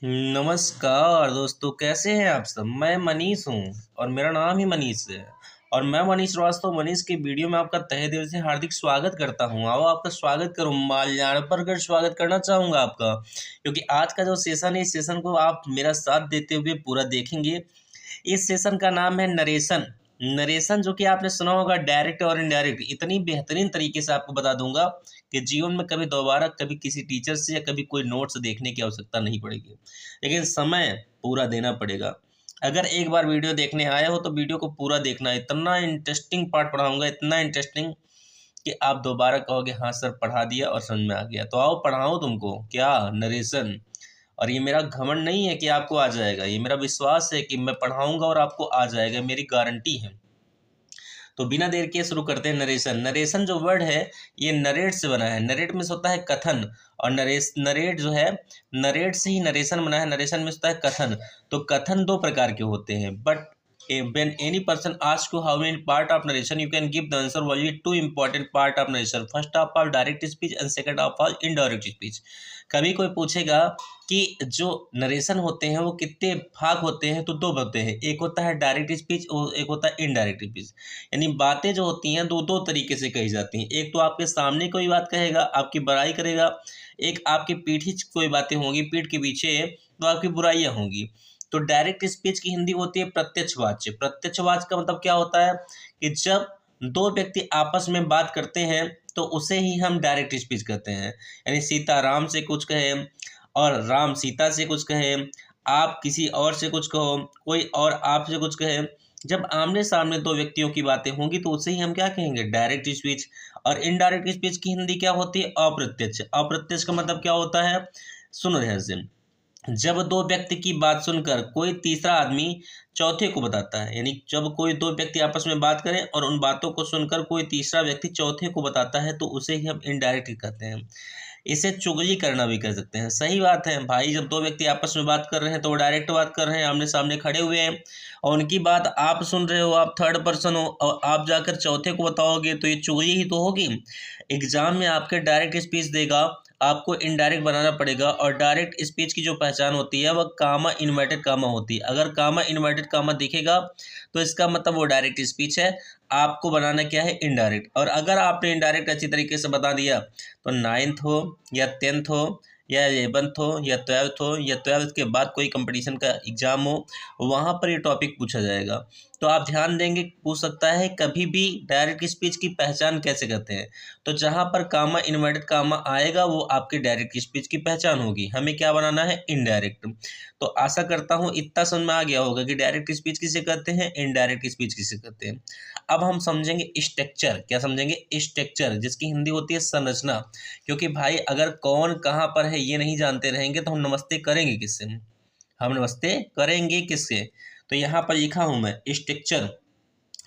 नमस्कार दोस्तों, कैसे हैं आप सब। मैं मनीष हूँ और मेरा नाम ही मनीष है। और मैं मनीष श्रीवास्तव मनीष की वीडियो में आपका तहे दिल से हार्दिक स्वागत करता हूँ। आओ आपका स्वागत करूँ, माल्यार्पण कर स्वागत करना चाहूँगा आपका, क्योंकि आज का जो सेशन है इस सेशन को आप मेरा साथ देते हुए पूरा देखेंगे। इस सेशन का नाम है नरेशन। नरेशन जो कि आपने सुना होगा, डायरेक्ट और इनडायरेक्ट, इतनी बेहतरीन तरीके से आपको बता दूंगा कि जीवन में कभी दोबारा कभी किसी टीचर से या कभी कोई नोट्स देखने की आवश्यकता नहीं पड़ेगी, लेकिन समय पूरा देना पड़ेगा। अगर एक बार वीडियो देखने आए हो तो वीडियो को पूरा देखना। इतना इंटरेस्टिंग पार्ट पढ़ाऊंगा, इतना इंटरेस्टिंग कि आप दोबारा कहोगे हाँ सर पढ़ा दिया और समझ में आ गया। तो आओ पढ़ाऊँ तुमको क्या, नरेशन। और ये मेरा घमंड नहीं है कि आपको आ जाएगा, ये मेरा विश्वास है कि मैं पढ़ाऊंगा और आपको आ जाएगा, मेरी गारंटी है। तो बिना देर के शुरू करते हैं नरेशन। नरेशन जो वर्ड है ये नरेट से बना है। नरेट में होता है कथन, और नरेट जो है, नरेट से ही नरेशन बना है। नरेशन में होता है कथन। तो कथन दो प्रकार के होते हैं, but when any person asks you how many part of narration, you can give the answer only two important part of narration. First of all direct speech and second of all indirect speech. कभी कोई पूछेगा कि जो narration होते हैं वो कितने भाग होते हैं, तो दो होते हैं। एक होता है डायरेक्ट स्पीच और एक होता है इनडायरेक्ट स्पीच। यानी बातें जो होती हैं दो दो तरीके से कही जाती हैं। एक तो आपके सामने कोई बात कहेगा, आपकी बड़ाई करेगा। एक आपकी पीठी कोई बातें होंगी, पीठ के पीछे तो आपकी बुराइयां होंगी। तो डायरेक्ट स्पीच की हिंदी होती है प्रत्यक्ष वाच्य। प्रत्यक्ष वाच्य का मतलब क्या होता है कि जब दो व्यक्ति आपस में बात करते हैं तो उसे ही हम डायरेक्ट स्पीच कहते हैं। यानी सीता राम से कुछ कहे और राम सीता से कुछ कहे, आप किसी और से कुछ कहो, कोई और आपसे कुछ कहे। जब आमने सामने दो व्यक्तियों की बातें होंगी तो उसे ही हम क्या कहेंगे, डायरेक्ट स्पीच। और इनडायरेक्ट स्पीच की हिंदी क्या होती है, अप्रत्यक्ष। अप्रत्यक्ष का मतलब क्या होता है, सुन रहे हैं, जब दो व्यक्ति की बात सुनकर कोई तीसरा आदमी चौथे को बताता है। यानी जब कोई दो व्यक्ति आपस में बात करें और उन बातों को सुनकर कोई तीसरा व्यक्ति चौथे को बताता है तो उसे ही हम इनडायरेक्ट कहते हैं। इसे चुगली करना भी कह सकते हैं। सही बात है भाई, जब दो व्यक्ति आपस में बात कर रहे हैं तो वो डायरेक्ट बात कर रहे हैं, आमने सामने खड़े हुए हैं और उनकी बात आप सुन रहे हो, आप थर्ड पर्सन हो और आप जाकर चौथे को बताओगे तो ये चुगली ही तो होगी। एग्जाम में आपके डायरेक्ट स्पीच देगा, आपको इनडायरेक्ट बनाना पड़ेगा। और डायरेक्ट स्पीच की जो पहचान होती है वह कामा इन्वर्टेड कामा होती है। अगर कामा इन्वर्टेड कामा दिखेगा तो इसका मतलब वो डायरेक्ट स्पीच है। आपको बनाना क्या है, इनडायरेक्ट। और अगर आपने इनडायरेक्ट अच्छी तरीके से बता दिया तो 9th हो या 10th हो या 11th हो या 12th हो या 12th के बाद कोई कंपटीशन का एग्ज़ाम हो, वहाँ पर ये टॉपिक पूछा जाएगा। तो आप ध्यान देंगे, पूछ सकता है कभी भी डायरेक्ट स्पीच की पहचान कैसे करते हैं। तो जहाँ पर कामा इन्वर्टेड कामा आएगा वो आपकी डायरेक्ट स्पीच की पहचान होगी। हमें क्या बनाना है, इनडायरेक्ट। तो आशा करता हूँ इतना समझ में आ गया होगा कि डायरेक्ट स्पीच किसे कहते हैं, इनडायरेक्ट स्पीच किसे कहते हैं। अब हम समझेंगे स्ट्रक्चर। क्या समझेंगे, स्ट्रक्चर, जिसकी हिंदी होती है संरचना। क्योंकि भाई अगर कौन कहाँ पर है ये नहीं जानते रहेंगे तो हम नमस्ते करेंगे किससे, हम नमस्ते करेंगे किससे। तो यहाँ पर लिखा हूँ मैं स्ट्रक्चर।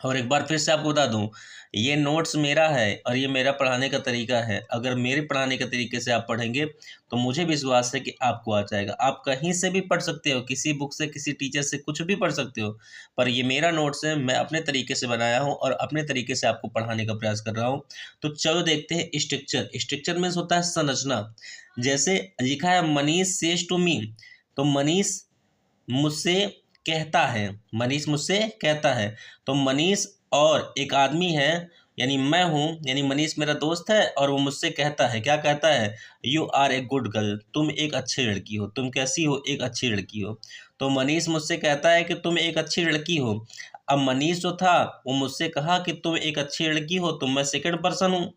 और एक बार फिर से आपको बता दूं, ये नोट्स मेरा है और ये मेरा पढ़ाने का तरीका है। अगर मेरे पढ़ाने के तरीके से आप पढ़ेंगे तो मुझे विश्वास है कि आपको आ जाएगा। आप कहीं से भी पढ़ सकते हो, किसी बुक से, किसी टीचर से, कुछ भी पढ़ सकते हो, पर ये मेरा नोट्स है, मैं अपने तरीके से बनाया हूँ और अपने तरीके से आपको पढ़ाने का प्रयास कर रहा हूँ। तो चलो देखते हैं स्ट्रक्चर। स्ट्रक्चर मीन्स होता है संरचना। जैसे लिखा है मनीष सेज टू मी, तो मनीष मुझसे कहता है, मनीष मुझसे कहता है। तो मनीष और एक आदमी है, यानी मैं हूँ, यानी मनीष मेरा दोस्त है और वो मुझसे कहता है, क्या कहता है, you are a good girl, तुम एक अच्छी लड़की हो। तुम कैसी हो, एक अच्छी लड़की हो। तो मनीष मुझसे कहता है कि तुम एक अच्छी लड़की हो। अब मनीष जो था वो मुझसे कहा कि तुम एक अच्छी लड़की हो, तो मैं सेकंड पर्सन हूँ।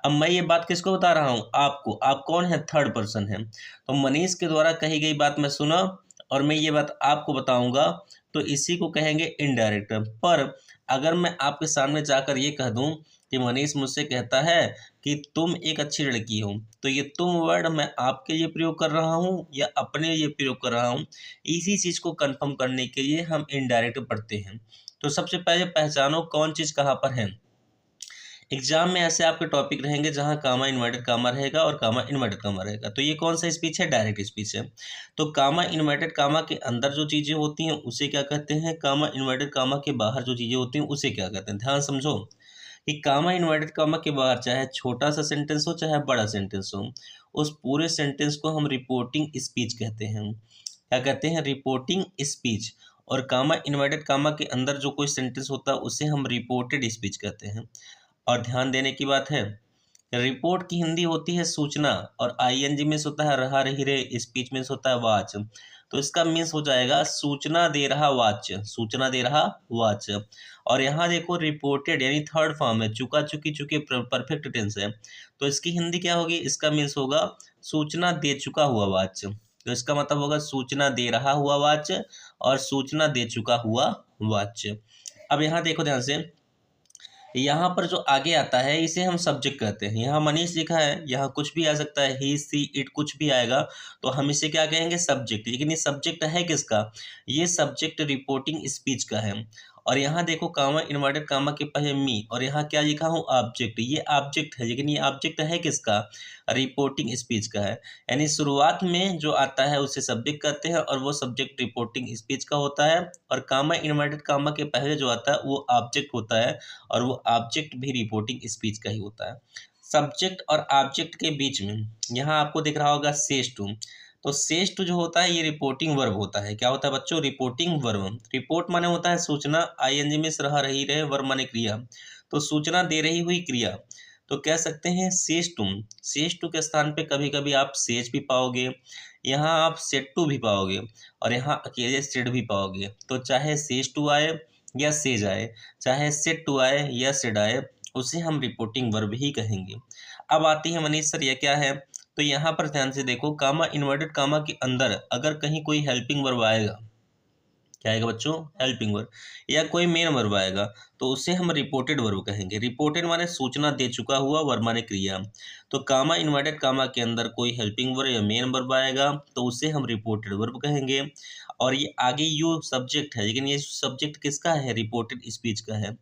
अब मैं ये बात किसको बता रहा हूँ, आपको। आप कौन है, थर्ड पर्सन है। तो मनीष के द्वारा कही गई बात मैं सुना और मैं ये बात आपको बताऊंगा, तो इसी को कहेंगे इनडायरेक्ट। पर अगर मैं आपके सामने जाकर ये कह दूं कि मनीष मुझसे कहता है कि तुम एक अच्छी लड़की हो, तो ये तुम वर्ड मैं आपके लिए प्रयोग कर रहा हूँ या अपने लिए प्रयोग कर रहा हूँ, इसी चीज़ को कंफर्म करने के लिए हम इनडायरेक्ट पढ़ते हैं। तो सबसे पहले पहचानो कौन चीज़ कहाँ पर है। एग्जाम में ऐसे आपके टॉपिक रहेंगे जहां कामा इन्वर्टेड कामा रहेगा और कामा इन्वर्टेड कामा रहेगा। तो ये कौन सा स्पीच है, डायरेक्ट स्पीच है। तो कामा इन्वर्टेड कामा के अंदर जो चीज़ें होती हैं उसे क्या कहते हैं, कामा इन्वर्टेड कामा के बाहर जो चीज़ें होती हैं उसे क्या कहते हैं। ध्यान समझो कि कामा इन्वर्टेड कामा के बाहर चाहे छोटा सा सेंटेंस हो चाहे बड़ा सेंटेंस हो, उस पूरे सेंटेंस को हम रिपोर्टिंग स्पीच कहते हैं। क्या कहते हैं, रिपोर्टिंग स्पीच। और कामा इन्वर्टेड कामा के अंदर जो कोई सेंटेंस होता है उसे हम रिपोर्टेड स्पीच कहते हैं। और ध्यान देने की बात है, रिपोर्ट की हिंदी होती है सूचना, और आईएनजी मीन्स होता है रहा, रही, रे, स्पीच मीन्स होता है वाच। तो इसका मीन्स हो जाएगा सूचना दे रहा वाच्य, सूचना दे रहा वाच्य। और यहाँ देखो रिपोर्टेड यानी थर्ड फॉर्म है, चुका, चुकी, चुके, परफेक्ट टेंस है। तो इसकी हिंदी क्या होगी, इसका मीन्स होगा सूचना दे चुका हुआ वाच्य। तो इसका मतलब होगा सूचना दे रहा हुआ वाच्य और सूचना दे चुका हुआ वाच्य। अब यहाँ देखो ध्यान से, यहाँ पर जो आगे आता है इसे हम सब्जेक्ट कहते हैं। यहाँ मनीष लिखा है, यहाँ कुछ भी आ सकता है, ही, सी, इट, कुछ भी आएगा, तो हम इसे क्या कहेंगे, सब्जेक्ट। लेकिन ये सब्जेक्ट है किसका, ये सब्जेक्ट रिपोर्टिंग स्पीच का है। और यहाँ देखो कामा इन्वर्टेड कामा के पहले मी, और यहाँ क्या लिखा हूँ, ऑब्जेक्ट। ये ऑब्जेक्ट है, लेकिन ये ऑब्जेक्ट है किसका, रिपोर्टिंग स्पीच का है। यानी शुरुआत में जो आता है उसे सब्जेक्ट कहते हैं, और वो सब्जेक्ट रिपोर्टिंग स्पीच का होता है। और कामा इन्वर्टेड कामा के पहले जो आता है वो ऑब्जेक्ट होता है, और वो ऑब्जेक्ट भी रिपोर्टिंग स्पीच का ही होता है। सब्जेक्ट और ऑब्जेक्ट के बीच में यहाँ आपको दिख रहा होगा सेज टू। तो सेज टू जो होता है ये रिपोर्टिंग वर्ब होता है। क्या होता है बच्चों, रिपोर्टिंग वर्ब। रिपोर्ट माने होता है सूचना, आईएनजी में रहा, रही, रहे, वर्ब माने क्रिया। तो सूचना दे रही हुई क्रिया, तो कह सकते हैं सेज टू। सेज टू के स्थान पे कभी कभी आप सेज भी पाओगे, यहाँ आप सेट टू भी पाओगे, और यहाँ अकेले सेड भी पाओगे। तो चाहे सेज टू आए या सेज आए, चाहे सेट टू आए या सेड आए, उसे हम रिपोर्टिंग वर्ब ही कहेंगे। अब आती है मनीष सर ये क्या है, तो यहाँ पर ध्यान से देखो, कामा इन्वर्टेड कामा के अंदर अगर कहीं कोई हेल्पिंग वर्ब आएगा, क्या आएगा बच्चों, हेल्पिंग वर्ब, या कोई मेन वर्ब आएगा, तो उसे हम रिपोर्टेड वर्ब कहेंगे। रिपोर्टेड माने सूचना दे चुका हुआ, वर्ब माने क्रिया। तो कामा इन्वर्टेड कामा के अंदर कोई हेल्पिंग वर्ब या मेन वर्ब आएगा तो उसे हम रिपोर्टेड वर्ब कहेंगे। और ये आगे यू सब्जेक्ट है, लेकिन ये सब्जेक्ट किसका है, रिपोर्टेड स्पीच का है।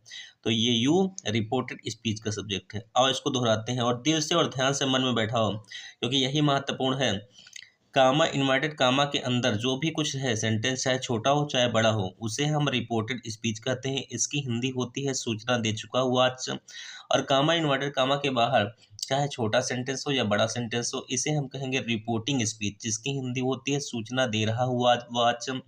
तो ये यू रिपोर्टेड स्पीच का सब्जेक्ट है। और इसको दोहराते हैं और दिल से और ध्यान से मन में बैठाओ, क्योंकि यही महत्वपूर्ण है। कामा इन्वर्टेड कामा के अंदर जो भी कुछ है सेंटेंस, चाहे छोटा हो चाहे बड़ा हो, उसे हम रिपोर्टेड स्पीच कहते हैं। इसकी हिंदी होती है सूचना दे चुका हुआ वाच्य। और कामा इन्वर्टेड कामा के बाहर चाहे छोटा सेंटेंस हो या बड़ा सेंटेंस हो, इसे हम कहेंगे रिपोर्टिंग स्पीच, जिसकी हिंदी होती है सूचना दे रहा हुआ वाच्य।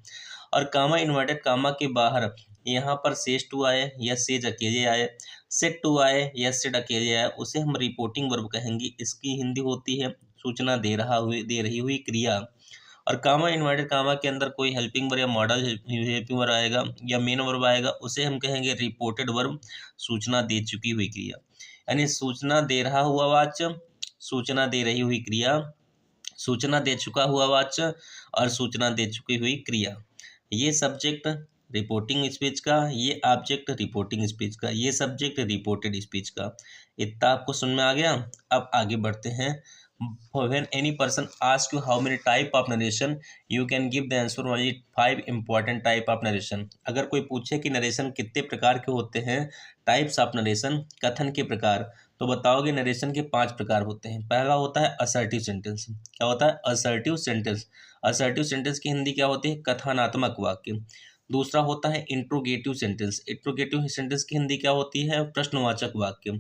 और कामा इन्वर्टेड कामा के बाहर यहाँ पर सेज टू आए या सेज अकेले आए, सेट टू आए या सेट अकेले आए, उसे हम रिपोर्टिंग वर्ब कहेंगे। इसकी हिंदी होती है सूचना दे रही हुई क्रिया। और कामा इन्वर्टेड कामा के अंदर कोई हेल्पिंग वर्ब या मॉडल हेल्पिंग वर्ब आएगा या मेन वर्ब आएगा, उसे हम कहेंगे रिपोर्टेड वर्ब, सूचना दे चुकी हुई क्रिया। यानी सूचना दे रहा हुआ वाच्य, सूचना दे रही हुई क्रिया, सूचना दे चुका हुआ वाच्य, और सूचना दे चुकी हुई क्रिया। ये सब्जेक्ट रिपोर्टिंग स्पीच का, ये ऑब्जेक्ट रिपोर्टिंग स्पीच का, ये सब्जेक्ट रिपोर्टेड स्पीच का। इतना आपको समझ में आ गया। अब आगे बढ़ते हैं। When any person asks you how many type of narration, you can give the answer only 5 important type of narration। अगर कोई पूछे कि नरेशन कितने प्रकार के होते हैं, टाइप्स ऑफ नरेशन, कथन के प्रकार, तो बताओगे नरेशन के 5 प्रकार होते हैं। पहला होता है असर्टिव सेंटेंस। क्या होता है, असर्टिव सेंटेंस। असर्टिव सेंटेंस की हिंदी क्या होती है, कथनात्मक वाक्य। दूसरा होता है इंट्रोगेटिव सेंटेंस। इंट्रोगेटिव सेंटेंस की हिंदी क्या होती है, प्रश्नवाचक वाक्य।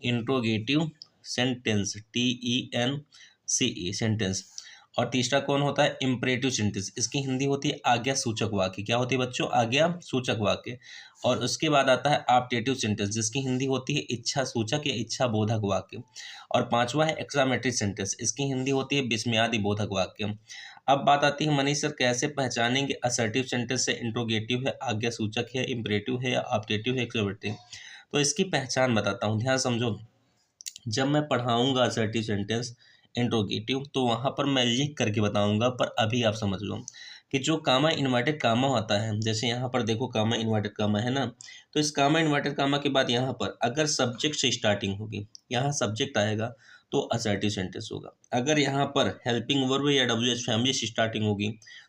Interrogative sentence, TENCE sentence. और तीसरा कौन होता है, इम्परेटिव सेंटेंस। इसकी हिंदी होती है आज्ञा सूचक वाक्य। क्या होती है बच्चों, आज्ञा सूचक वाक्य। और उसके बाद आता है ऑप्टेटिव सेंटेंस, जिसकी हिंदी होती है इच्छा सूचक या इच्छा बोधक वाक्य। और पांचवा है एक्सामेट्रिक सेंटेंस। इसकी हिंदी होती है विस्मयादि बोधक वाक्य। अब बात आती है मनीष सर कैसे पहचानेंगे असर्टिव सेंटेंस से इंट्रोगेटिव है, आज्ञा सूचक है, इम्परेटिव है या ऑप्टेटिव है, एक्सामेट्रिक। तो इसकी पहचान बताता हूँ, ध्यान समझो। जब मैं पढ़ाऊँगा असर्टिव सेंटेंस, इंट्रोगेटिव, तो वहाँ पर मैं लिख करके बताऊँगा, पर अभी आप समझ लो कि जो कामा इन्वर्टेड कामा होता है, जैसे यहाँ पर देखो कामा इन्वर्टेड कामा है ना, तो इस कामा इन्वर्टेड कामा के बाद यहाँ पर अगर सब्जेक्ट से स्टार्टिंग होगी, यहाँ सब्जेक्ट आएगा तो असर्टिव सेंटेंस होगा। अगर यहाँ पर हेल्पिंग वर्ब या WH फैमिली से स्टार्टिंग होगी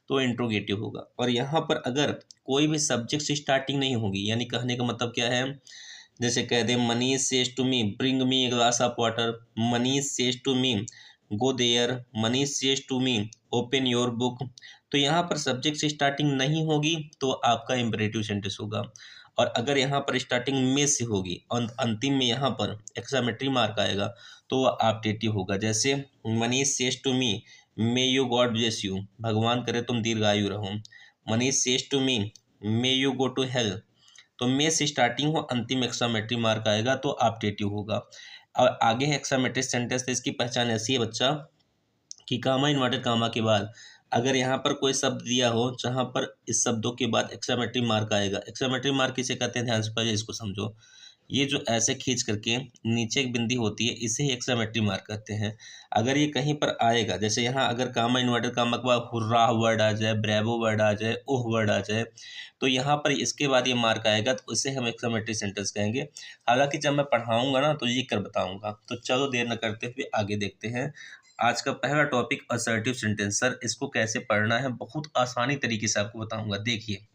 तो इंट्रोगेटिव होगा। और यहाँ पर अगर कोई भी सब्जेक्ट से स्टार्टिंग नहीं होगी, यानी कहने का मतलब क्या है, जैसे कह दे Manish says to me bring me a glass of water, Manish says to me go there, Manish says to me open your book. तो यहाँ पर सब्जेक्ट से स्टार्टिंग नहीं होगी तो आपका इम्परेटिव सेंटेंस होगा। और अगर यहाँ पर स्टार्टिंग में से होगी और अंतिम में यहाँ पर एक्सामेट्री मार्क आएगा तो वह ऑप्टेटिव होगा। जैसे Manish says to me may you god bless you, भगवान करे तुम दीर्घायु रहो। Manish says to me, may you go to hell. तो मे से स्टार्टिंग हो, अंतिम एक्सक्लेमेटरी मार्क आएगा तो ऑप्टेटिव होगा। और आगे है एक्सक्लेमेटरी सेंटेंस, तो इसकी पहचान ऐसी है बच्चा कि कामा इन्वर्टेड कामा के बाद अगर यहाँ पर कोई शब्द दिया हो जहाँ पर इस शब्दों के बाद एक्सक्लेमेटरी मार्क आएगा। एक्सक्लेमेटरी मार्क किसे कहते हैं, ध्यान से पहले इसको समझो। ये जो ऐसे खींच करके नीचे एक बिंदी होती है, इसे ही एक्सक्लेमेटरी मार्क कहते हैं। अगर ये कहीं पर आएगा, जैसे यहाँ अगर कामा इन्वर्टेड कामा के बाद हुर्राह वर्ड आ जाए, ब्रेवो वर्ड आ जाए, ओह वर्ड आ जाए, तो यहाँ पर इसके बाद ये मार्क आएगा तो उसे हम एक्सक्लेमेटरी सेंटेंस कहेंगे। हालांकि जब मैं पढ़ाऊंगा ना तो लिख कर बताऊंगा। तो चलो देर न करते हुए आगे देखते हैं। आज का पहला टॉपिक असर्टिव सेंटेंस। सर इसको कैसे पढ़ना है, बहुत आसानी तरीके से आपको बताऊंगा। देखिए,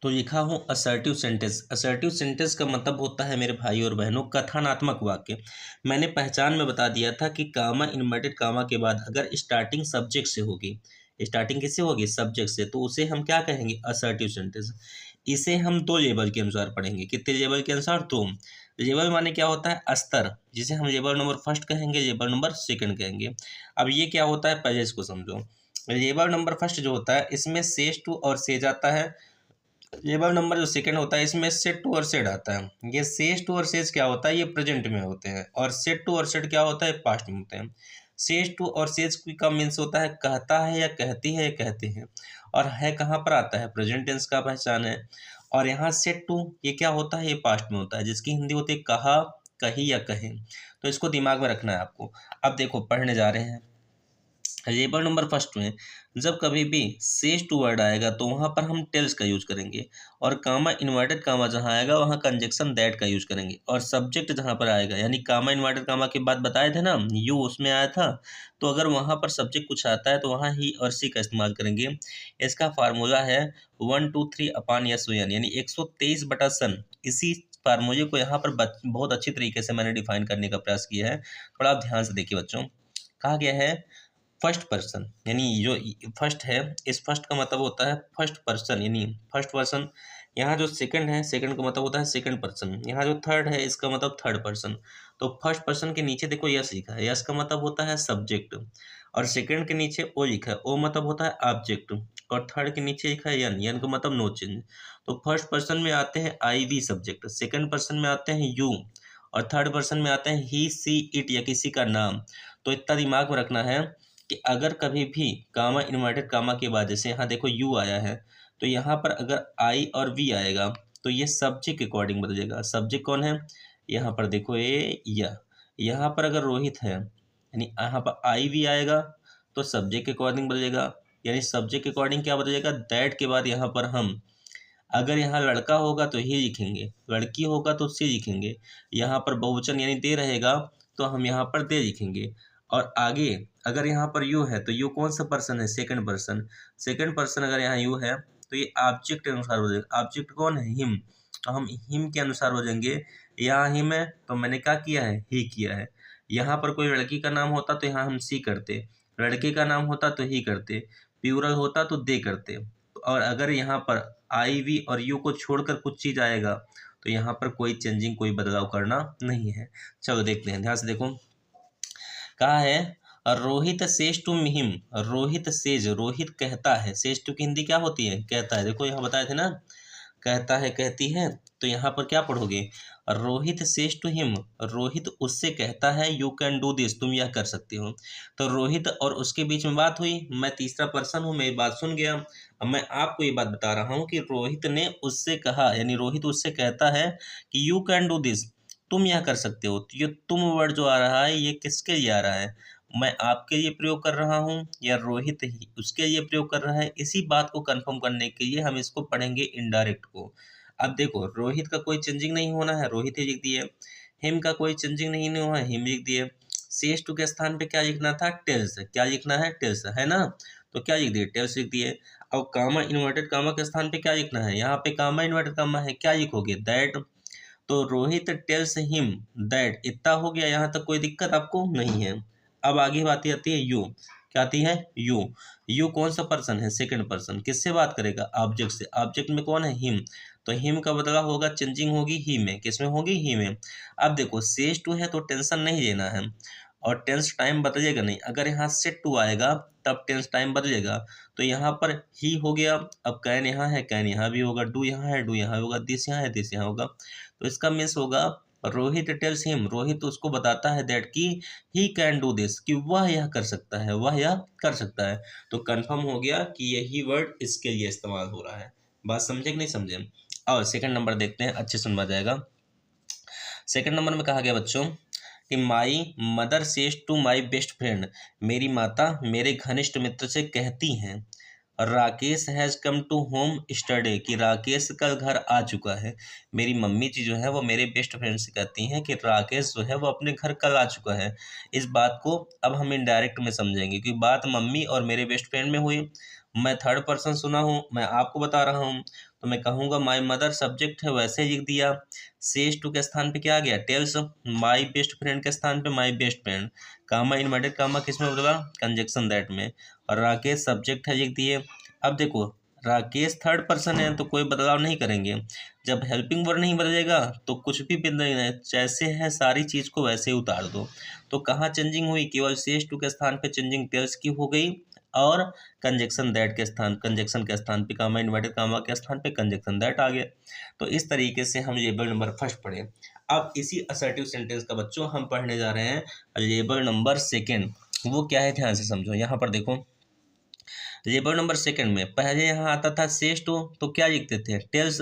तो लिखा हूँ असर्टिव सेंटेंस। असर्टिव सेंटेंस का मतलब होता है मेरे भाई और बहनों कथनात्मक वाक्य। मैंने पहचान में बता दिया था कि कामा इन्वर्टेड कामा के बाद अगर स्टार्टिंग सब्जेक्ट से होगी, स्टार्टिंग किससे होगी, सब्जेक्ट से, तो उसे हम क्या कहेंगे, असर्टिव सेंटेंस। इसे हम दो लेवल के अनुसार पढ़ेंगे। कितने लेवल के अनुसार, दो लेवल। माने क्या होता है, स्तर, जिसे हम लेवल नंबर फर्स्ट कहेंगे, लेवल नंबर सेकंड कहेंगे। अब ये क्या होता है, पहले इसको समझो। लेवल नंबर फर्स्ट जो होता है इसमें सेज टू और सेज आता है। लेवल नंबर जो सेकंड होता है इसमें सेट टू और सेड आता है। ये सेज टू और सेज क्या होता है, ये प्रेजेंट में होते हैं, और सेट टू और सेड क्या होता है, पास्ट में होते हैं। सेज टू और सेज का मीन्स होता है कहता है या कहती है या कहते हैं, और है कहाँ पर आता है, प्रेजेंट टेंस का पहचान है। और यहाँ सेट टू ये क्या होता है, ये पास्ट में होता है, जिसकी हिंदी होती है कहा, कही या कहे। तो इसको दिमाग में रखना है आपको। अब देखो पढ़ने जा रहे हैं। लेवल नंबर फर्स्ट में जब कभी भी सेज टू वर्ड आएगा तो वहाँ पर हम टेल्स का यूज करेंगे, और कामा इन्वर्टेड कामा जहाँ आएगा वहाँ कंजक्शन दैट का यूज करेंगे। और सब्जेक्ट जहाँ पर आएगा, यानी कामा इन्वर्टेड कामा के बाद बताए थे ना यू उसमें आया था, तो अगर वहाँ पर सब्जेक्ट कुछ आता है तो वहाँ ही और सी का इस्तेमाल करेंगे। इसका फार्मूला है 1 2 3 अपान यस एन, यानी 123/सन। इसी फार्मूले को यहाँ पर बहुत अच्छी तरीके से मैंने डिफाइन करने का प्रयास किया है। थोड़ा आप ध्यान से देखिए बच्चों। कहा गया है फर्स्ट पर्सन, यानी जो फर्स्ट है, इस फर्स्ट का मतलब होता है फर्स्ट पर्सन, यानी फर्स्ट पर्सन। यहाँ जो सेकंड है, सेकंड का मतलब होता है सेकंड पर्सन। यहाँ जो थर्ड है, इसका मतलब थर्ड पर्सन। तो फर्स्ट पर्सन के नीचे देखो यस लिखा है, यस का मतलब होता है सब्जेक्ट। और सेकंड के नीचे ओ लिखा है, ओ मतलब होता है ऑब्जेक्ट। और थर्ड के नीचे लिखा है यन, यन का मतलब नो चेंज। तो फर्स्ट पर्सन में आते हैं आई वी सब्जेक्ट, सेकंड पर्सन में आते हैं यू, और थर्ड पर्सन में आते हैं ही सी इट या किसी का नाम। तो इतना दिमाग में रखना है कि अगर कभी भी कामा इन्वर्टेड कामा के बाद, जैसे यहाँ देखो यू आया है, तो यहाँ पर अगर आई और वी आएगा तो ये सब्जेक्ट के अकॉर्डिंग बदलेगा। सब्जेक्ट कौन है, यहाँ पर देखो ये या, यहाँ पर अगर रोहित है, यानी यहाँ पर आई वी आएगा तो सब्जेक्ट के अकॉर्डिंग बदलेगा। यानी सब्जेक्ट के अकॉर्डिंग क्या बदलेगा, दैट के बाद यहाँ पर हम, अगर यहाँ लड़का होगा तो ही लिखेंगे, लड़की होगा तो सी लिखेंगे। यहाँ पर बहुवचन यानी दे रहेगा तो हम यहाँ पर दे लिखेंगे। और आगे अगर यहाँ पर यू है तो यू कौन सा पर्सन है, सेकंड पर्सन। सेकंड पर्सन अगर यहाँ यू है तो ये ऑब्जेक्ट के अनुसार हो जाएगा। ऑब्जेक्ट कौन है, हिम, तो हम हिम के अनुसार हो जाएंगे। यहाँ हिम है तो मैंने क्या किया है, ही किया है। यहाँ पर कोई लड़की का नाम होता तो यहाँ हम सी करते, लड़के का नाम होता तो ही करते, प्लूरल होता तो दे करते। और अगर यहाँ पर आई वी और यू को छोड़कर कुछ चीज़ आएगा तो यहाँ पर कोई चेंजिंग, कोई बदलाव करना नहीं है। चलो देखते हैं, ध्यान से देखो। कहा है Rohit says to him, Rohit says, Rohit कहता है। सेज टू की हिंदी क्या होती है, कहता है। देखो यहाँ बताए थे ना, कहता है, कहती है। तो यहाँ पर क्या पढ़ोगे, Rohit says to him, Rohit उससे कहता है यू कैन डू दिस, तुम यह कर सकते हो। तो रोहित और उसके बीच में बात हुई, मैं तीसरा पर्सन हूँ, मेरी बात सुन गया। अब मैं आपको ये बात बता रहा हूँ कि रोहित ने उससे कहा, यानी रोहित उससे कहता है कि यू कैन डू दिस, तुम यह कर सकते हो। तो ये तुम वर्ड जो आ रहा है ये किसके लिए आ रहा है, मैं आपके लिए प्रयोग कर रहा हूँ या रोहित ही उसके लिए प्रयोग कर रहा है। इसी बात को कंफर्म करने के लिए हम इसको पढ़ेंगे इनडायरेक्ट को। अब देखो रोहित का कोई चेंजिंग नहीं होना है, रोहित ही लिख दिए। हिम का कोई चेंजिंग नहीं हुआ है, हिम लिख दिए। सेज टू के स्थान पे क्या लिखना था, टेल्स, क्या लिखना है, टेल्स, है ना। तो क्या लिख दिए, टेल्स लिख दिए। अब कामा इन्वर्टेड कामा के स्थान पे क्या लिखना है, यहाँ पे कामा इन्वर्टेड कामा है, क्या लिखोगे, दैट। तो रोहित टेल्स हिम दैट, इतना हो गया, यहाँ तक कोई दिक्कत आपको नहीं है। अब आगे बात आती है यू, क्या आती है, यू। यू कौन सा पर्सन है, सेकंड पर्सन। किससे बात करेगा, ऑब्जेक्ट से। ऑब्जेक्ट में कौन है, हिम। तो हिम का बदला होगा, चेंजिंग होगी ही में, किसमें होगी, ही में। अब देखो सेज टू है तो टेंशन नहीं लेना है, और टेंस टाइम बदलेगा नहीं। अगर यहाँ सेट टू आएगा तब टेंस टाइम बदलेगा। तो यहाँ पर ही हो गया, अब कैन यहाँ है, कैन यहाँ भी होगा, डू यहाँ है, डू यहाँ होगा, दिस यहाँ है, दिस यहाँ होगा। तो इसका मीन्स होगा रोहित टेल्स हिम, रोहित उसको बताता है दैट कि ही कैन डू दिस, कि वह यह कर सकता है, वह यह कर सकता है। तो कंफर्म हो गया कि यही वर्ड इसके लिए इस्तेमाल हो रहा है। बात समझे कि नहीं समझे? और सेकंड नंबर देखते हैं, अच्छे सुनवा जाएगा। सेकंड नंबर में कहा गया बच्चों कि my mother says to my best friend, मेरी माता मेरे घनिष्ठ मित्र से कहती हैं, Rakesh has come to home yesterday, कि राकेश कल घर आ चुका है। मेरी मम्मी जी जो है वो मेरे बेस्ट फ्रेंड से कहती हैं कि राकेश जो है वो अपने घर कल आ चुका है। इस बात को अब हम इनडायरेक्ट में समझेंगे, क्योंकि बात मम्मी और मेरे बेस्ट फ्रेंड में हुई। मैं थर्ड पर्सन सुना हूँ, मैं आपको बता रहा हूँ, तो मैं कहूँगा माई मदर सब्जेक्ट है वैसे लिख दिया। सेज टू के स्थान पे क्या आ गया, टेल्स। माई बेस्ट फ्रेंड के स्थान पे my best friend, comma inverted comma किस में बदला, कंजक्शन दैट में। और राकेश सब्जेक्ट है लिख दिए। अब देखो राकेश थर्ड पर्सन है तो कोई बदलाव नहीं करेंगे। जब हेल्पिंग वर्ड नहीं बदलेगा तो कुछ भी बदल नहीं, जैसे है सारी चीज़ को वैसे ही उतार दो। तो कहाँ चेंजिंग हुई, केवल सेज टू के स्थान पे चेंजिंग टेल्स की हो गई, और कंजक्शन दैट के स्थान, कंजक्शन के स्थान पे कामा इन्वर्टेड कामा के स्थान पे कंजक्शन दैट आ गया। तो इस तरीके से हम लेबल नंबर फर्स्ट पढ़े। अब इसी असर्टिव सेंटेंस का बच्चों हम पढ़ने जा रहे हैं लेबल नंबर सेकेंड। वो क्या है ध्यान से समझो। यहाँ पर देखो लेबल नंबर सेकंड में पहले यहाँ आता था सेज टू तो क्या लिखते थे, टेल्स।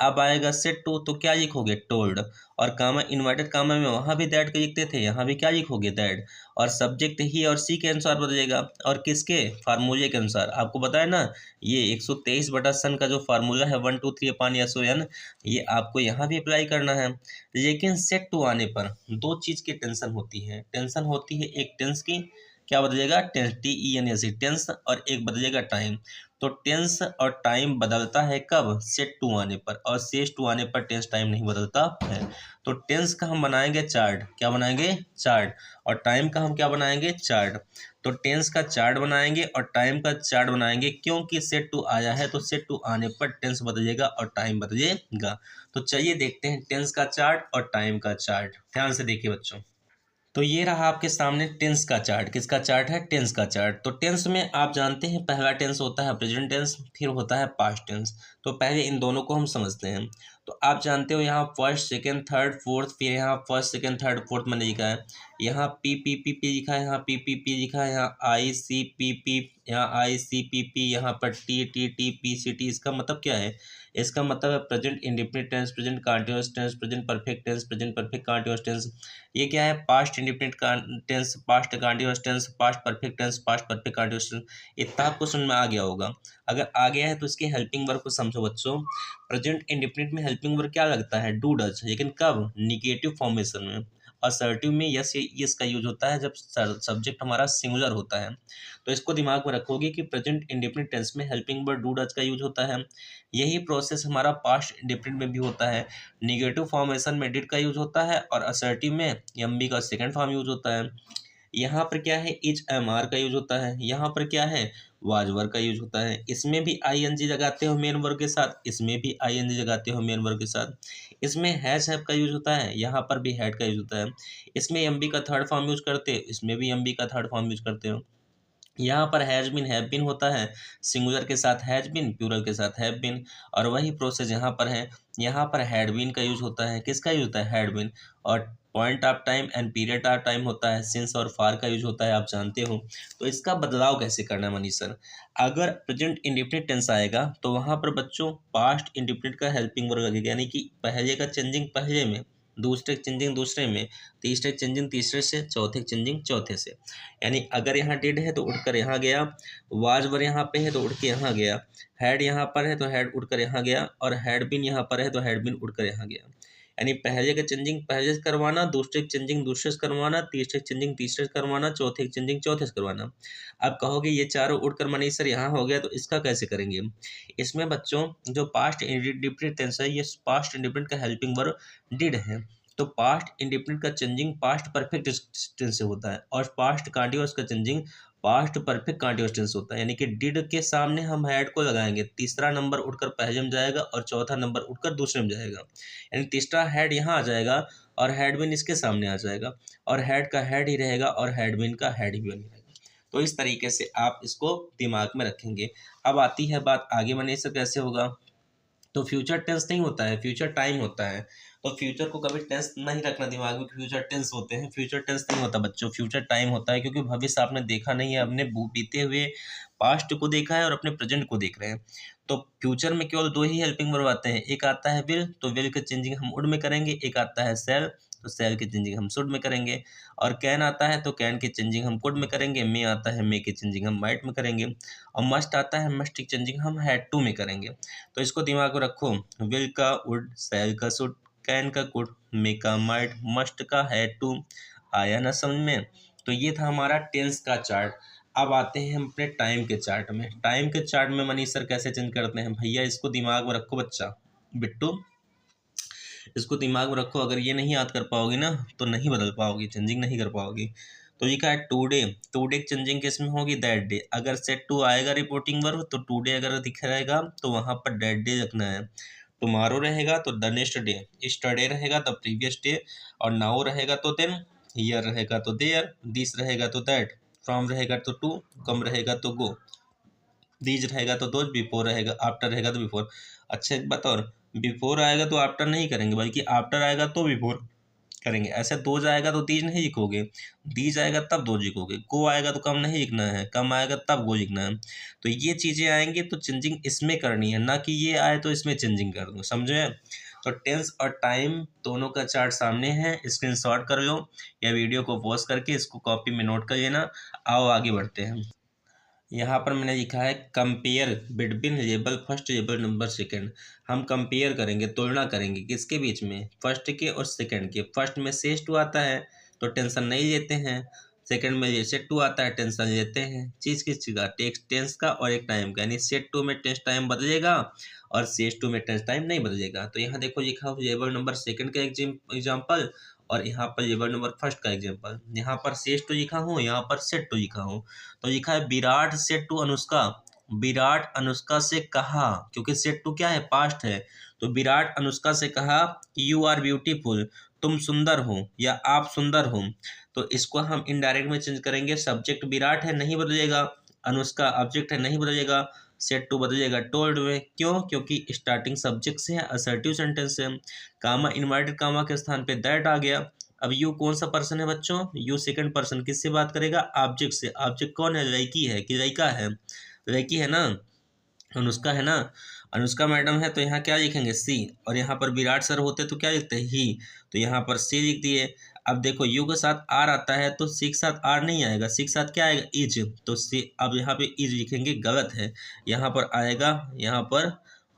अब आएगा सेट टू तो क्या लिखोगे, टोल्ड। और कामा इन्वर्टेड कामा में वहाँ भी दैट के लिखते थे, यहाँ भी क्या लिखोगे, दैट। और सब्जेक्ट ही और सी के अनुसार बदलेगा, और किसके, फार्मूले के अनुसार। आपको बताया ना ये 123/सन का जो फार्मूला है 1 2 3 अपान एस ओ एन, ये आपको यहाँ भी अप्लाई करना है। लेकिन सेट टू आने पर दो चीज़ की टेंशन होती है। टेंशन होती है एक टेंस की, क्या बदलेगा, टेंस, TENS, टेंस, और एक बदलेगा टाइम। तो टेंस और टाइम बदलता है कब, सेट टू आने पर, और सेज टू आने पर टेंस टाइम नहीं बदलता है। तो टेंस का हम बनाएंगे चार्ट, क्या बनाएंगे, चार्ट। और टाइम का हम क्या बनाएंगे, चार्ट। तो टेंस का चार्ट बनाएंगे और टाइम का चार्ट बनाएंगे, क्योंकि सेट टू आया है तो सेट टू आने पर टेंस बदलेगा और टाइम बदलेगा। तो चलिए देखते हैं टेंस का चार्ट और टाइम का चार्ट। ध्यान से देखिए बच्चों। तो ये रहा आपके सामने टेंस का चार्ट। किसका चार्ट है, टेंस का चार्ट। तो टेंस में आप जानते हैं पहला टेंस होता है प्रेजेंट टेंस, फिर होता है पास्ट टेंस। तो पहले इन दोनों को हम समझते हैं। तो आप जानते हो यहाँ फर्स्ट सेकंड थर्ड फोर्थ, फिर यहाँ फर्स्ट सेकंड थर्ड फोर्थ मैंने लिखा है। यहाँ पी लिखा है, यहाँ पी लिखा है, यहाँ ICPP, यहाँ ICPP, यहाँ पर टी PCT। इसका मतलब क्या है, इसका मतलब है present indefinite tense, present continuous tense, present perfect tense, present perfect continuous tense. ये क्या है, past indefinite tense, past continuous tense, past perfect tense, past perfect continuous tense. इतना आपको समझ में आ गया होगा। अगर आ गया है तो इसके हेल्पिंग वर्ब को समझो बच्चों। प्रेजेंट इंडेफिनिट में हेल्पिंग वर्ब क्या लगता है, डू डज, लेकिन कब, निगेटिव फॉर्मेशन में। असर्टिव में यस का यूज होता है जब सब्जेक्ट हमारा सिंगुलर होता है। तो इसको दिमाग में रखोगे कि प्रेजेंट इंडेफिनिट टेंस में हेल्पिंग वर्ब डू डज का यूज होता है। यही प्रोसेस हमारा पास्ट इंडेफिनिट में भी होता है। निगेटिव फॉर्मेशन में डिड का यूज होता है, और असर्टिव में एमबी का सेकंड फॉर्म यूज होता है। यहाँ पर क्या है, इज एम आर का यूज होता है। यहाँ पर क्या है, वाज वर्ग का यूज होता है। इसमें भी ING लगाते हो मेन वर्ग के साथ, इसमें भी ING लगाते हो मेन वर्ग के साथ। इसमें हैव का यूज होता है, यहाँ पर भी हैड का यूज होता है। इसमें एमबी का थर्ड फॉर्म यूज करते हो, इसमें भी एमबी का थर्ड फॉर्म यूज करते हो। यहाँ पर हैज बिन हैव बिन होता है, सिंगुलर के साथ हैज बिन, प्लूरल के साथ हैव बिन। और वही प्रोसेस यहाँ पर है। यहाँ पर हैड बिन का यूज होता है, किसका यूज होता है, हैड बिन। और point of time and period of time होता है, सिंस और फार का यूज होता है, आप जानते हो। तो इसका बदलाव कैसे करना है मनीष सर, अगर प्रेजेंट इंडेफिनिट टेंस आएगा तो वहाँ पर बच्चों पास्ट इंडेफिनिट का हेल्पिंग वर्ब लगेगा, यानी कि पहले का चेंजिंग पहले में, दूसरे चेंजिंग दूसरे में, तीसरे चेंजिंग तीसरे से, चौथे चेंजिंग चौथे से। यानी अगर यहाँ डिड है तो उड़कर यहाँ गया, वाज वर यहाँ पे है तो उड़ के यहाँ गया, हैड यहाँ पर है तो हैड उड़कर यहाँ गया, और हैड बिन यहाँ पर है तो हैड बिन उड़कर यहाँ गया। यानी पहले का चेंजिंग पहले से करवाना, दूसरे चेंजिंग दूसरे से करवाना, तीसरे चेंजिंग तीसरे से करवाना, चौथे चेंजिंग चौथे से करवाना। अब कहोगे ये चारों उड़कर मनीष सर यहाँ हो गया, तो इसका कैसे करेंगे। इसमें बच्चों जो पास्ट इंडेफिनिट टेंस है, ये पास्ट इंडेफिनिट का हेल्पिंग वर्ब डिड है। तो पास्ट इंडेफिनिट का चेंजिंग पास्ट परफेक्ट टेंस से होता है, और पास्ट कंटीन्यूअस का changing past perfect continuous tense होता है। यानी कि डिड के सामने हम हैड को लगाएंगे, तीसरा नंबर उठकर पहले में जाएगा और चौथा नंबर उठकर दूसरे में जाएगा। यानी तीसरा हैड यहाँ आ जाएगा और हैड बीन इसके सामने आ जाएगा, और हैड का हैड ही रहेगा और हैड बीन का हैड ही बनी रहेगा। तो इस तरीके से आप इसको दिमाग में रखेंगे। अब आती है बात आगे बढ़ने से कैसे होगा। तो फ्यूचर टेंस नहीं होता है, फ्यूचर टाइम होता है। तो फ्यूचर को कभी टेंस नहीं रखना दिमाग में, फ्यूचर टेंस होते हैं, फ्यूचर टेंस नहीं होता बच्चों, फ्यूचर टाइम होता है, क्योंकि भविष्य आपने देखा नहीं है, अपने बीते हुए पास्ट को देखा है और अपने प्रेजेंट को देख रहे हैं। तो फ्यूचर में केवल दो ही हेल्पिंग वर्ब आते हैं, एक आता है विल, तो विल के चेंजिंग हम वुड में करेंगे, एक आता है शैल, तो शैल की चेंजिंग हम शुड में करेंगे, और कैन आता है तो कैन की चेंजिंग हम कुड में करेंगे, मे आता है मे की चेंजिंग हम माइट में करेंगे, और मस्ट आता है मस्ट की चेंजिंग हम हैड टू में करेंगे। तो इसको दिमाग में रखो, विल का वुड, शैल का शुड, कैन का कुड, मे का माइट, मस्ट का हैड टू। आया ना समझ में। तो ये था हमारा टेंस का चार्ट। अब आते हैं हम अपने टाइम के चार्ट में। टाइम के चार्ट में मनीष सर कैसे चेंज करते हैं भैया, इसको दिमाग में रखो बच्चा, बिट्टू इसको दिमाग में रखो। अगर ये नहीं याद कर पाओगे ना तो नहीं बदल पाओगी, चेंजिंग नहीं कर पाओगी। तो ये क्या है, टुडे, टुडे की चेंजिंग किस में होगी, दैट डे। अगर सेट टू आएगा रिपोर्टिंग वर्ब तो टुडे अगर दिख रहेगा तो वहाँ पर दैट डे रखना है। टुमारो रहेगा तो द नेक्स्ट डे, स्टरडे रहेगा तो प्रीवियस डे, और नाउ रहेगा तो देन, हियर रहेगा तो देयर, दिस रहेगा तो दैट, फ्रॉम रहेगा तो टू, कम रहेगा तो गो, दीज रहेगा तो दोज, बिफोर रहेगा, आफ्टर रहेगा तो बिफोर। अच्छा एक बात और, बिफोर आएगा तो आफ्टर नहीं करेंगे, बल्कि आफ्टर आएगा तो बिफोर करेंगे। ऐसे दोज आएगा तो दीज नहीं लिखोगे, दीज आएगा तब दो लिखोगे, गो आएगा तो कम नहीं लिखना है, कम आएगा तब गो लिखना है। तो ये चीज़ें आएंगी तो चेंजिंग इसमें करनी है, ना कि ये आए तो इसमें चेंजिंग कर दो, समझे। तो टेंस और टाइम दोनों का चार्ट सामने है, स्क्रीनशॉट कर लो या वीडियो को पॉज करके इसको कॉपी में नोट कर लेना। आओ आगे बढ़ते हैं। यहाँ पर मैंने लिखा है compare between label first label number second. हम कंपेयर करेंगे, तुलना करेंगे किसके बीच में, फर्स्ट के और सेकंड के। फर्स्ट में सेज टू आता है तो टेंशन नहीं लेते हैं, सेकंड में ये सेट टू आता है टेंशन लेते हैं। चीज़ किस चीज़ का, टेक्स टेंस का और एक टाइम का, यानी सेट टू में टेंस टाइम बदलेगा और सेज टू में टेंस टाइम नहीं बदलेगा। तो यहाँ देखो लिखा हो लेबल नंबर सेकंड का एग्जाम्पल, और यहाँ पर लेबल नंबर फर्स्ट का एग्जाम्पल। यहाँ पर सेज टू लिखा हूँ, यहाँ पर सेट टू लिखा हूँ। तो लिखा है विराट सेट टू अनुष्का, विराट अनुष्का से कहा, क्योंकि सेट टू क्या है, पास्ट है। तो विराट अनुष्का से कहा यू आर ब्यूटीफुल, तुम सुंदर हो या आप सुंदर हो। तो इसको हम इनडायरेक्ट में चेंज करेंगे, सब्जेक्ट विराट है नहीं बदलेगा, अनुष्का ऑब्जेक्ट है नहीं बदलेगा, सेट टू बदलेगा टोल्ड में। क्यों, क्योंकि स्टार्टिंग सब्जेक्ट से है, असर्टिव सेंटेंस है। कामा इन्वर्टेड कामा के स्थान पे दैट आ गया। अब यू कौन सा पर्सन है बच्चों, यू सेकंड पर्सन, किससे बात करेगा, ऑब्जेक्ट से। ऑब्जेक्ट कौन है, लड़की है कि लड़का है, लड़की है ना, अनुष्का है ना, अनुष्का मैडम है। तो यहाँ क्या लिखेंगे, सी, और यहाँ पर विराट सर होते तो क्या लिखते हैं, ही, तो यहाँ पर सी लिख दिए। अब देखो यू के साथ आर आता है तो सी के साथ आर नहीं आएगा, सी के साथ क्या आएगा, इज, तो सी, अब यहाँ पे इज लिखेंगे, गलत है। यहाँ पर आएगा, यहाँ पर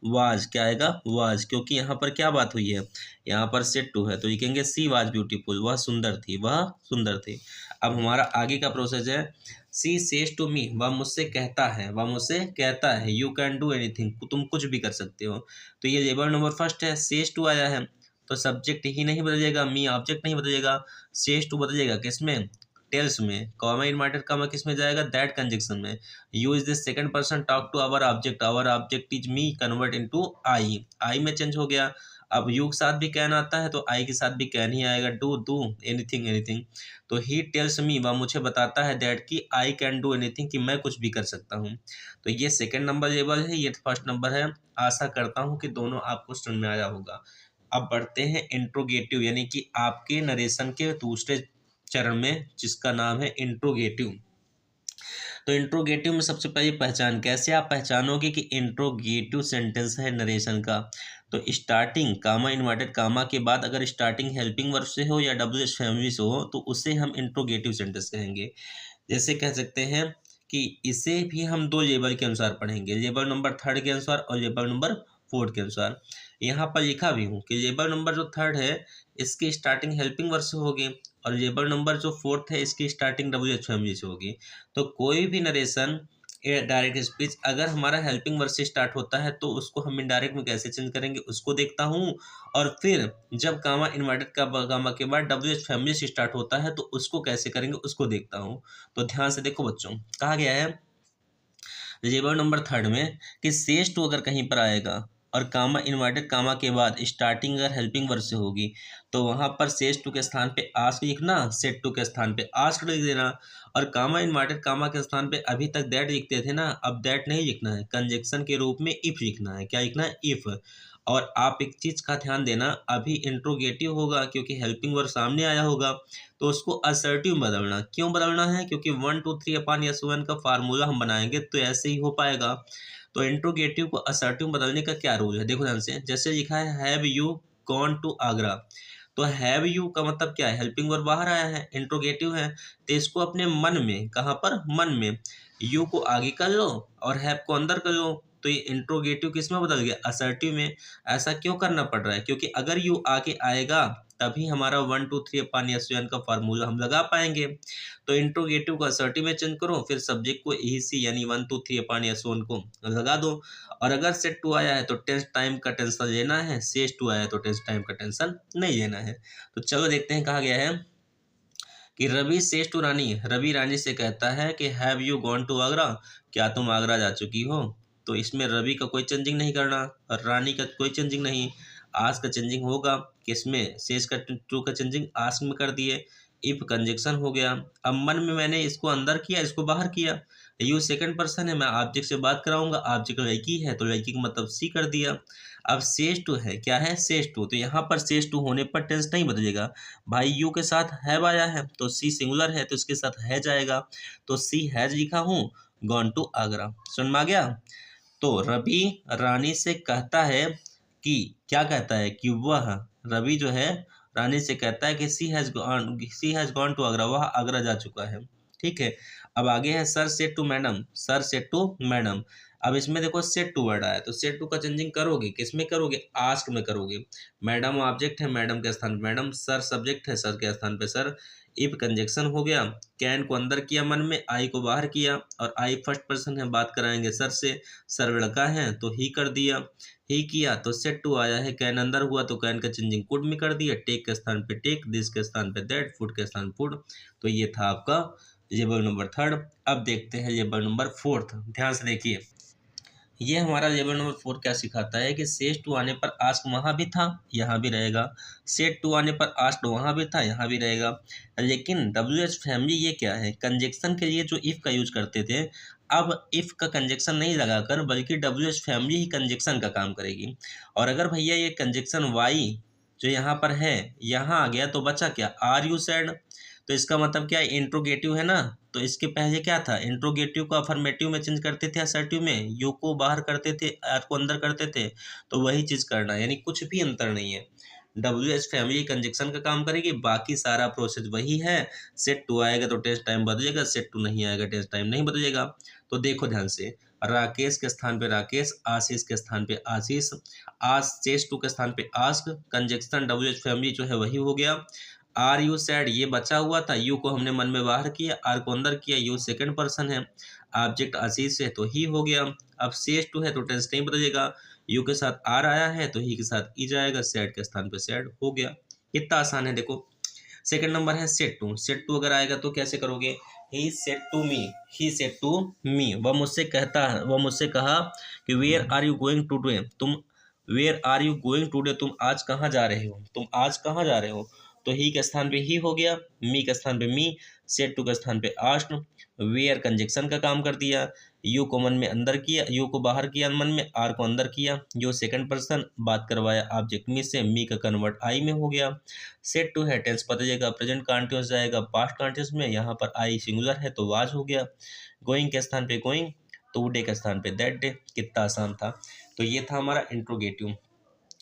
वाज, क्या आएगा, वाज, क्योंकि यहाँ पर क्या बात हुई है, यहाँ पर सेट टू है तो लिखेंगे सी वाज ब्यूटीफुल, वह सुंदर थी, वह सुंदर थी। अब हमारा आगे का प्रोसेस है, सी सेज टू मी, वह मुझसे कहता है, वह मुझसे कहता है, यू कैन डू एनीथिंग, तुम कुछ भी कर सकते हो। तो ये लेबल नंबर फर्स्ट है, सेज टू आया है तो सब्जेक्ट ही नहीं बदलेगा, मी ऑब्जेक्ट नहीं बदलेगा, सेज टू बदलेगा किसमें, टेल्स में। कॉमा इनवर्टेड कॉमा किस में जाएगा, दैट कंजक्शन में। You is the second person talk to our object is me, convert into I, I में चेंज हो गया। अब यू के साथ भी कैन आता है तो आई के साथ भी कैन ही आएगा, डू डू एनीथिंग एनीथिंग। तो ही टेल्स मी, वह मुझे बताता है दैट कि आई कैन डू एनीथिंग, कि मैं कुछ भी कर सकता हूँ। तो ये सेकंड नंबर लेवल है, ये फर्स्ट नंबर है। आशा करता हूँ कि दोनों आपको समझ में आया होगा। अब बढ़ते हैं इंट्रोगेटिव, यानी कि आपके नरेशन के दूसरे चरण में, जिसका नाम है इंट्रोगेटिव। तो इंट्रोगेटिव में सबसे पहले पहचान, कैसे आप पहचानोगे कि इंट्रोगेटिव सेंटेंस है नरेशन का। तो स्टार्टिंग कामा इन्वर्टेड कामा के बाद अगर स्टार्टिंग हेल्पिंग वर्ब से हो या डब्ल्यूएच फैमिली से हो तो उसे हम इंट्रोगेटिव सेंटेंस कहेंगे। जैसे कह सकते हैं कि इसे भी हम दो लेबल के अनुसार पढ़ेंगे, लेबल नंबर थर्ड के अनुसार और लेबल नंबर फोर्थ के अनुसार। यहाँ पर लिखा भी हूँ कि लेबल नंबर जो थर्ड है इसकी स्टार्टिंग हेल्पिंग वर्ब से होगी, और लेबल नंबर जो फोर्थ है इसकी स्टार्टिंग डब्ल्यूएच फैमिली से होगी। तो कोई भी नरेशन डायरेक्ट स्पीच अगर हमारा हेल्पिंग वर्ब से स्टार्ट होता है तो उसको हम इनडायरेक्ट में कैसे चेंज करेंगे उसको देखता हूँ, और फिर जब कामा इन्वर्टेड का कामा के बाद डब्ल्यूएच फैमिली से स्टार्ट होता है तो उसको कैसे करेंगे उसको देखता हूँ। तो ध्यान से देखो बच्चों, कहा गया है लेबल नंबर थर्ड में कि सेज टू अगर कहीं पर आएगा और कामा इन्वर्टेड कामा के बाद स्टार्टिंग अगर हेल्पिंग वर्ब से होगी तो वहाँ पर सेज टू के स्थान पे आस्क लिखना, सेड टू के स्थान पे आस्क लिख देना। और कामा इन्वर्टेड कामा के स्थान पे अभी तक दैट लिखते थे ना, अब दैट नहीं लिखना है, कंजक्शन के रूप में इफ लिखना है। क्या लिखना है? इफ। और आप एक चीज़ का ध्यान देना, अभी इंट्रोगेटिव होगा क्योंकि हेल्पिंग वर्ब सामने आया होगा तो उसको असर्टिव में बदलना। क्यों बदलना है? क्योंकि 1 2 3 अपान यस वन का फार्मूला हम बनाएंगे तो ऐसे ही हो पाएगा। तो इंट्रोगेटिव को असर्टिव बदलने का क्या रूल है, देखो ध्यान से। जैसे लिखा है have you gone to Agra, तो हैव यू का मतलब क्या है? हेल्पिंग वर्ब बाहर आया है, इंट्रोगेटिव है, तो इसको अपने मन में, कहाँ पर? मन में। यू को आगे कर लो और हैव को अंदर कर लो, तो ये इंट्रोगेटिव किस में बदल गया? असर्टिव में। ऐसा क्यों करना पड़ रहा है? क्योंकि अगर यू आगे आएगा तभी हमारा 1 2 3 अपान यस वन का फार्मूला हम लगा पाएंगे। तो इंट्रोगेटिव को असर्टिव में चेंज करो, फिर सब्जेक्ट को ई सी यानी 1 2 3 अपान यस वन को लगा दो। और अगर सेट टू आया है तो टेंस टाइम का टेंशन लेना है, सेज टू आया है तो टेंस टाइम का टेंशन नहीं लेना है। तो चलो देखते हैं, कहा गया है कि रवि सेज टू रानी, रवि रानी से कहता है कि have you gone to Agra, क्या तुम आगरा जा चुकी हो? तो इसमें रवि का कोई चेंजिंग नहीं करना और रानी का कोई चेंजिंग नहीं। आज का चेंजिंग होगा किसमें? सेज का टू का चेंजिंग आस्क में कर दिए, इफ कंजक्शन हो गया। अब मन में मैंने इसको अंदर किया, इसको बाहर किया। यू सेकंड पर्सन है, मैं ऑब्जेक्ट से बात कराऊंगा, ऑब्जेक्ट लड़की है तो लड़की का मतलब सी कर दिया। अब सेज टू है, क्या है? सेज टू, तो यहाँ पर सेज टू होने पर टेंस नहीं बदलेगा भाई। यू के साथ हैव आया है तो सी सिंगुलर है तो इसके साथ हैज आएगा, तो सी हैज लिखा हूँ, गॉन टू आगरा। समझ में आ गया? तो रवि रानी से कहता है कि, क्या कहता है? कि वह, रवि जो है रानी से कहता है कि सी हैज गॉन टू आगरा, वह आगरा जा चुका है। ठीक है। अब आगे है sir said to madam, sir said to madam. अब इसमें देखो सेड टू वर्ड आया तो सेड टू का चेंजिंग करोगे, किस में करोगे? आस्क में करोगे। मैडम ऑब्जेक्ट है, मैडम के स्थान पे मैडम, सर सब्जेक्ट है, सर के स्थान पे सर। इफ कंजक्शन हो गया, कैन को अंदर किया मन में, आई को बाहर किया, और आई फर्स्ट पर्सन है, बात कराएंगे सर से, सर लड़का है तो ही कर दिया, ही किया तो सेट टू आया है, कैन अंदर हुआ तो कैन का चेंजिंग कुड में कर दिया, टेक के स्थान पे टेक, दिस के स्थान पे दैट, फूड के स्थान फूड। तो ये था आपका लेबल नंबर थर्ड। अब देखते हैं लेबल नंबर फोर्थ, ध्यान से देखिए। ये हमारा लेवल नंबर 4 क्या सिखाता है कि सेज टू आने पर आस्क वहाँ भी था, यहाँ भी रहेगा, सेड टू आने पर आस्क वहाँ भी था, यहाँ भी रहेगा। लेकिन डब्ल्यू एच फैमिली ये क्या है? कंजक्शन के लिए जो इफ़ का यूज करते थे, अब इफ़ का कंजक्शन नहीं लगाकर बल्कि डब्ल्यू एच फैमिली ही कंजक्शन का काम करेगी। और अगर भैया ये कंजक्शन वाई जो यहाँ पर है यहाँ आ गया तो बचा क्या? आर यू सैड, तो इसका मतलब क्या है? इंट्रोगेटिव है ना, तो इसके पहले क्या था? इंट्रोगेटिव को अफर्मेटिव में चेंज करते थे, असर्टिव में, यू को बाहर करते थे, आर को अंदर करते थे, तो वही चीज़ करना है, यानी कुछ भी अंतर नहीं है। डब्ल्यू एच फैमिली कंजक्शन का काम करेगी, बाकी सारा प्रोसेस वही है। सेट टू आएगा तो टेस्ट टाइम बदलेगा, सेट टू नहीं आएगा टेस्ट टाइम नहीं बदलेगा। तो देखो ध्यान से, राकेश के स्थान पे राकेश, आशीष के स्थान पे आशीष, आज सेज टू के स्थान पे ask, conjunction W H family जो है वही हो गया। आर यू सैड ये बचा हुआ था, यू को हमने मन में बाहर किया, आर को अंदर किया, यू सेकंड पर्सन है, ऑब्जेक्ट आशीष है तो ही हो गया। अब सेज टू है तो टेंस नहीं बदलेगा, यू के साथ आर आया है तो ही के साथ ई जाएगा, सैड के स्थान पे सैड हो गया। कितना आसान है देखो। सेकंड नंबर है सेट टू, सेट टू अगर आएगा तो कैसे करोगे? He said to me, he said to me, वह मुझसे कहता है, वह मुझसे कहा कि where are you going today, तुम where are you going today, तुम आज कहाँ जा रहे हो, तुम आज कहाँ जा रहे हो। तो ही के स्थान पे ही हो गया, मी के स्थान पे मी, सेड टू के स्थान पे आस्ट, वेयर कंजक्शन का काम कर दिया, यू को मन में अंदर किया, यू को बाहर किया मन में, आर को अंदर किया, यू सेकंड पर्सन, बात करवाया ऑब्जेक्ट मी से, मी का कन्वर्ट आई में हो गया। सेड टू है टेंस बदलेगा, प्रेजेंट कॉन्टिन्यूअस जाएगा पास्ट कॉन्टिन्यूअस में, यहाँ पर आई सिंगुलर है तो वाज हो गया। गोइंग के स्थान पे गोइंग, तो डे के स्थान पे दैट डे। कितना आसान था। तो ये था हमारा इंट्रोगेटिव।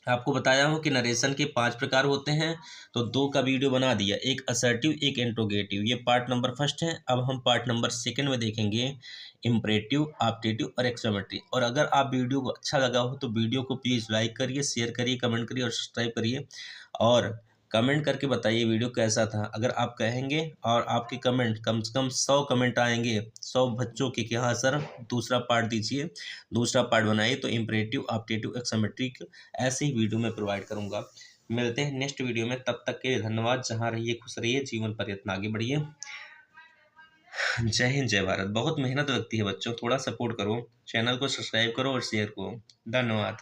आपको बताया हूँ कि नरेशन के 5 प्रकार होते हैं, तो 2 का वीडियो बना दिया, एक असर्टिव एक इंट्रोगेटिव, ये पार्ट नंबर फर्स्ट है। अब हम पार्ट नंबर सेकंड में देखेंगे इम्परेटिव, ऑप्टेटिव और एक्सक्लेमेटरी। और अगर आप वीडियो को अच्छा लगा हो तो वीडियो को प्लीज़ लाइक करिए, शेयर करिए, कमेंट करिए और सब्सक्राइब करिए, और कमेंट करके बताइए वीडियो कैसा था। अगर आप कहेंगे और आपके कमेंट कम से कम 100 कमेंट आएंगे 100 बच्चों के कि हाँ सर दूसरा पार्ट दीजिए, दूसरा पार्ट बनाइए, तो इम्परेटिव, ऑप्टेटिव, एक्सक्लेमेटरी ऐसे ही वीडियो में प्रोवाइड करूँगा। मिलते हैं नेक्स्ट वीडियो में, तब तक के लिए धन्यवाद। जहाँ रहिए खुश रहिए, जीवन पर्यटन आगे बढ़िए। जय हिंद, जय भारत। बहुत मेहनत लगती है बच्चों, थोड़ा सपोर्ट करो, चैनल को सब्सक्राइब करो और शेयर करो। धन्यवाद।